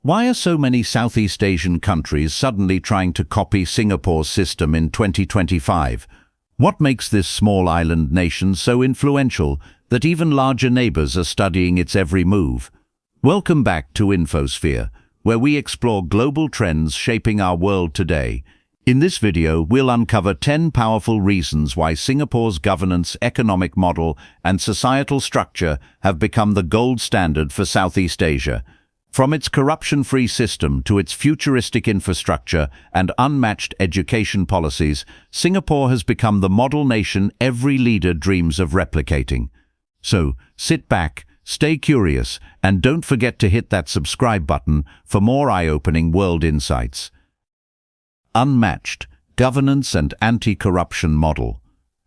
Why are so many Southeast Asian countries suddenly trying to copy Singapore's system in 2025? What makes this small island nation so influential that even larger neighbors are studying its every move? Welcome back to infoSphere, where we explore global trends shaping our world today. In this video, we'll uncover 10 powerful reasons why Singapore's governance, economic model, and societal structure have become the gold standard for Southeast Asia. From its corruption-free system to its futuristic infrastructure and unmatched education policies, Singapore has become the model nation every leader dreams of replicating. So, sit back, stay curious, and don't forget to hit that subscribe button for more eye-opening world insights. Unmatched governance and anti-corruption model.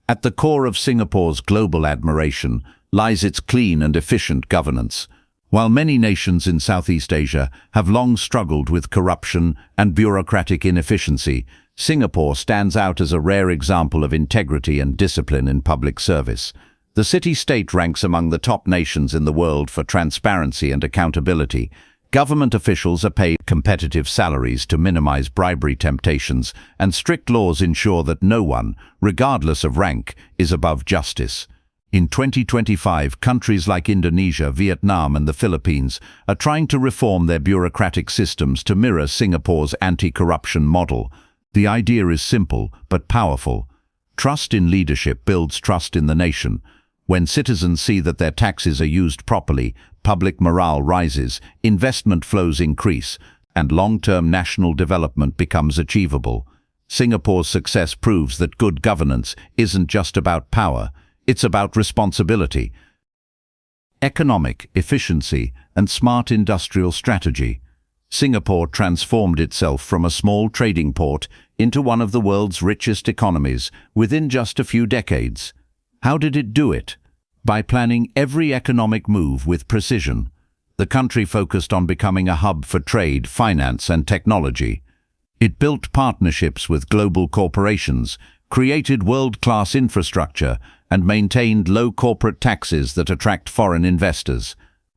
At the core of Singapore's global admiration lies its clean and efficient governance. While many nations in Southeast Asia have long struggled with corruption and bureaucratic inefficiency, Singapore stands out as a rare example of integrity and discipline in public service. The city-state ranks among the top nations in the world for transparency and accountability. Government officials are paid competitive salaries to minimize bribery temptations, and strict laws ensure that no one, regardless of rank, is above justice. In 2025, countries like Indonesia, Vietnam, and the Philippines are trying to reform their bureaucratic systems to mirror Singapore's anti-corruption model. The idea is simple but powerful. Trust in leadership builds trust in the nation. When citizens see that their taxes are used properly, public morale rises, investment flows increase, and long-term national development becomes achievable. Singapore's success proves that good governance isn't just about power. It's about responsibility, economic efficiency, and smart industrial strategy. Singapore transformed itself from a small trading port into one of the world's richest economies within just a few decades. How did it do it? By planning every economic move with precision. The country focused on becoming a hub for trade, finance, and technology. It built partnerships with global corporations, created world-class infrastructure, and maintained low corporate taxes that attract foreign investors.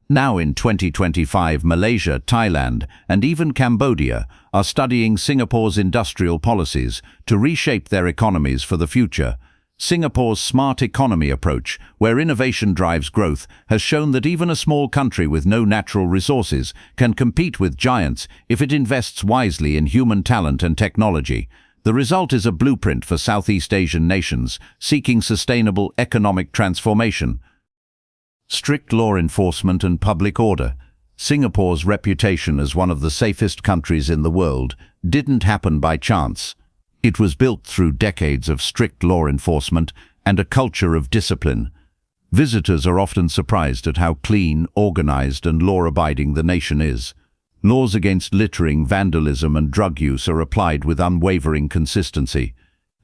Now in 2025, Malaysia, Thailand, and even Cambodia are studying Singapore's industrial policies to reshape their economies for the future. Singapore's smart economy approach, where innovation drives growth, has shown that even a small country with no natural resources can compete with giants if it invests wisely in human talent and technology. The result is a blueprint for Southeast Asian nations seeking sustainable economic transformation. Strict law enforcement and public order. Singapore's reputation as one of the safest countries in the world didn't happen by chance. It was built through decades of strict law enforcement and a culture of discipline. Visitors are often surprised at how clean, organized, and law-abiding the nation is. Laws against littering, vandalism, and drug use are applied with unwavering consistency.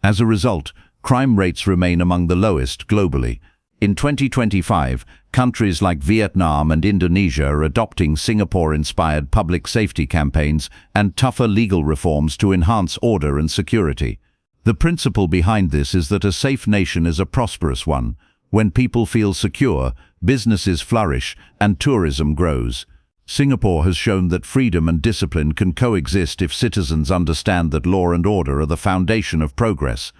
As a result, crime rates remain among the lowest globally. In 2025, countries like Vietnam and Indonesia are adopting Singapore-inspired public safety campaigns and tougher legal reforms to enhance order and security. The principle behind this is that a safe nation is a prosperous one. When people feel secure, businesses flourish and tourism grows. Singapore has shown that freedom and discipline can coexist if citizens understand that law and order are the foundation of progress.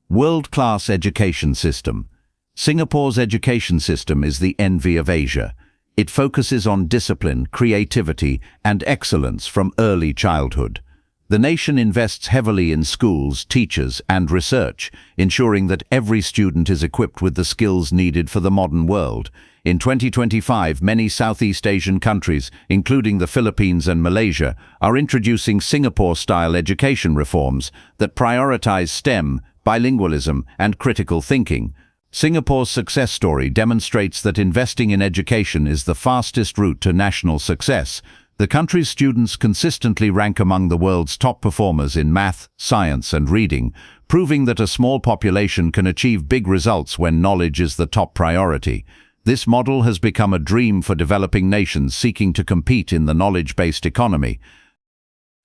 World-class education system. Singapore's education system is the envy of Asia. It focuses on discipline, creativity, and excellence from early childhood. The nation invests heavily in schools, teachers, and research, ensuring that every student is equipped with the skills needed for the modern world. In 2025, many Southeast Asian countries, including the Philippines and Malaysia, are introducing Singapore-style education reforms that prioritize STEM, bilingualism, and critical thinking. Singapore's success story demonstrates that investing in education is the fastest route to national success. The country's students consistently rank among the world's top performers in math, science, and reading, proving that a small population can achieve big results when knowledge is the top priority. This model has become a dream for developing nations seeking to compete in the knowledge-based economy.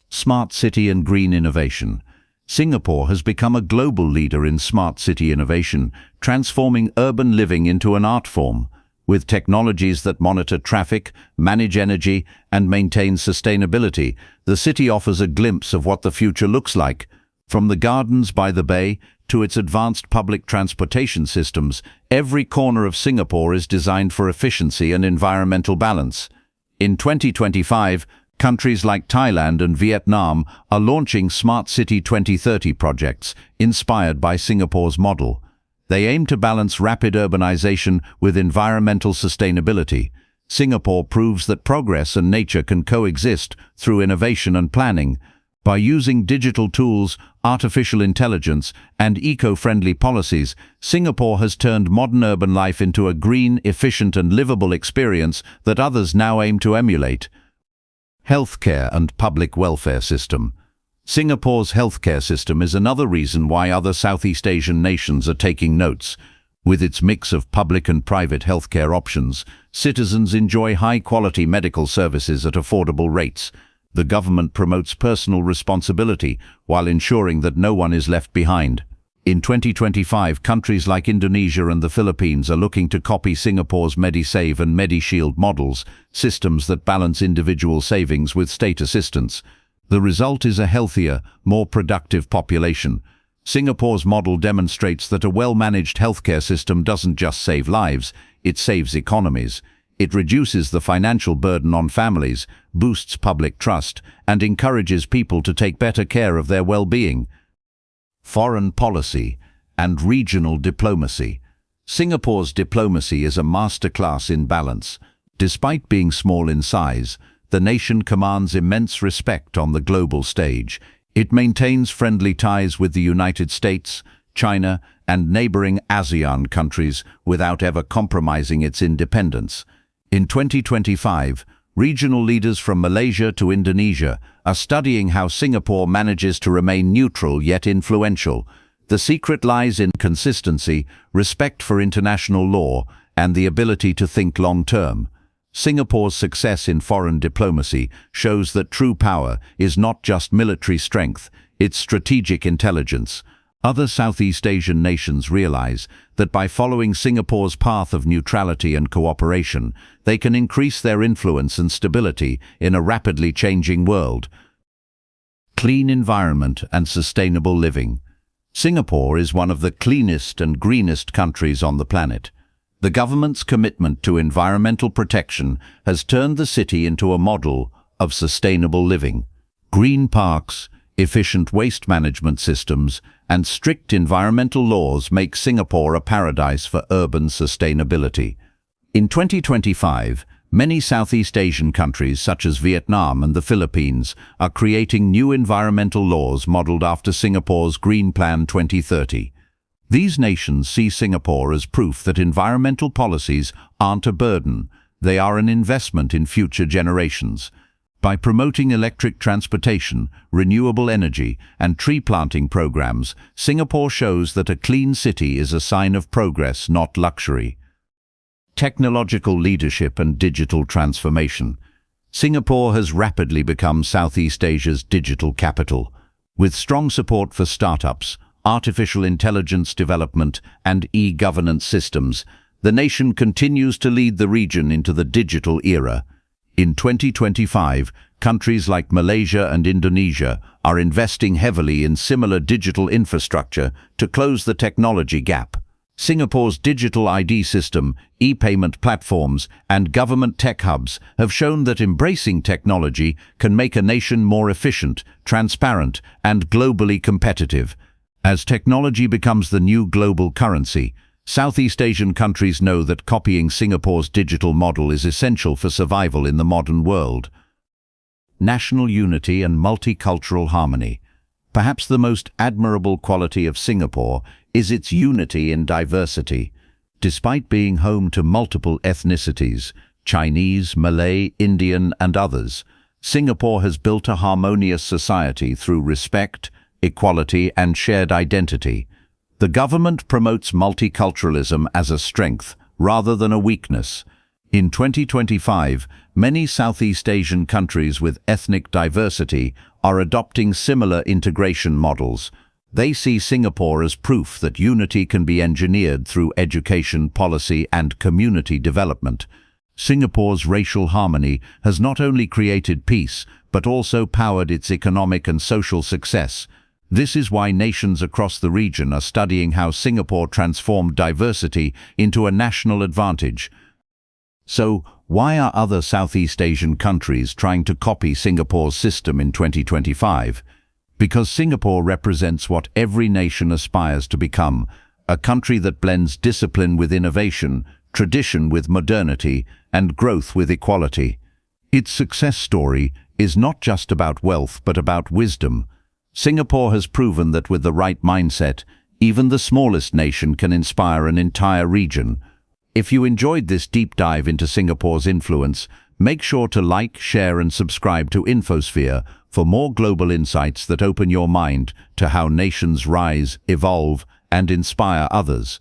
Smart city and green innovation. Singapore has become a global leader in smart city innovation, transforming urban living into an art form. With technologies that monitor traffic, manage energy, and maintain sustainability, the city offers a glimpse of what the future looks like. From the gardens by the bay to its advanced public transportation systems, every corner of Singapore is designed for efficiency and environmental balance. In 2025, countries like Thailand and Vietnam are launching Smart City 2030 projects inspired by Singapore's model. They aim to balance rapid urbanization with environmental sustainability. Singapore proves that progress and nature can coexist through innovation and planning. By using digital tools, artificial intelligence, and eco-friendly policies, Singapore has turned modern urban life into a green, efficient, and livable experience that others now aim to emulate. Healthcare and public welfare system. Singapore's healthcare system is another reason why other Southeast Asian nations are taking notes. With its mix of public and private healthcare options, citizens enjoy high-quality medical services at affordable rates. The government promotes personal responsibility while ensuring that no one is left behind. In 2025, countries like Indonesia and the Philippines are looking to copy Singapore's MediSave and MediShield models, systems that balance individual savings with state assistance. The result is a healthier, more productive population. Singapore's model demonstrates that a well-managed healthcare system doesn't just save lives, it saves economies. It reduces the financial burden on families, boosts public trust, and encourages people to take better care of their well-being. Foreign policy and regional diplomacy. Singapore's diplomacy is a masterclass in balance. Despite being small in size, the nation commands immense respect on the global stage. It maintains friendly ties with the United States, China, and neighboring ASEAN countries without ever compromising its independence. In 2025, regional leaders from Malaysia to Indonesia are studying how Singapore manages to remain neutral yet influential. The secret lies in consistency, respect for international law, and the ability to think long-term. Singapore's success in foreign diplomacy shows that true power is not just military strength, it's strategic intelligence. Other Southeast Asian nations realize that by following Singapore's path of neutrality and cooperation, they can increase their influence and stability in a rapidly changing world. Clean environment and sustainable living. Singapore is one of the cleanest and greenest countries on the planet. The government's commitment to environmental protection has turned the city into a model of sustainable living. Green parks, efficient waste management systems, and strict environmental laws make Singapore a paradise for urban sustainability. In 2025, many Southeast Asian countries such as Vietnam and the Philippines are creating new environmental laws modeled after Singapore's Green Plan 2030. These nations see Singapore as proof that environmental policies aren't a burden, they are an investment in future generations. By promoting electric transportation, renewable energy, and tree planting programs, Singapore shows that a clean city is a sign of progress, not luxury. Technological leadership and digital transformation. Singapore has rapidly become Southeast Asia's digital capital. With strong support for startups, artificial intelligence development, and e-governance systems, the nation continues to lead the region into the digital era. In 2025, countries like Malaysia and Indonesia are investing heavily in similar digital infrastructure to close the technology gap. Singapore's digital ID system, e-payment platforms, and government tech hubs have shown that embracing technology can make a nation more efficient, transparent, and globally competitive. As technology becomes the new global currency, Southeast Asian countries know that copying Singapore's digital model is essential for survival in the modern world. National unity and multicultural harmony. Perhaps the most admirable quality of Singapore is its unity in diversity. Despite being home to multiple ethnicities, Chinese, Malay, Indian, and others, Singapore has built a harmonious society through respect, equality, and shared identity. The government promotes multiculturalism as a strength rather than a weakness. In 2025, many Southeast Asian countries with ethnic diversity are adopting similar integration models. They see Singapore as proof that unity can be engineered through education, policy, and community development. Singapore's racial harmony has not only created peace, but also powered its economic and social success. This is why nations across the region are studying how Singapore transformed diversity into a national advantage. So, why are other Southeast Asian countries trying to copy Singapore's system in 2025? Because Singapore represents what every nation aspires to become, a country that blends discipline with innovation, tradition with modernity, and growth with equality. Its success story is not just about wealth but about wisdom. Singapore has proven that with the right mindset, even the smallest nation can inspire an entire region. If you enjoyed this deep dive into Singapore's influence, make sure to like, share, and subscribe to infoSphere for more global insights that open your mind to how nations rise, evolve, and inspire others.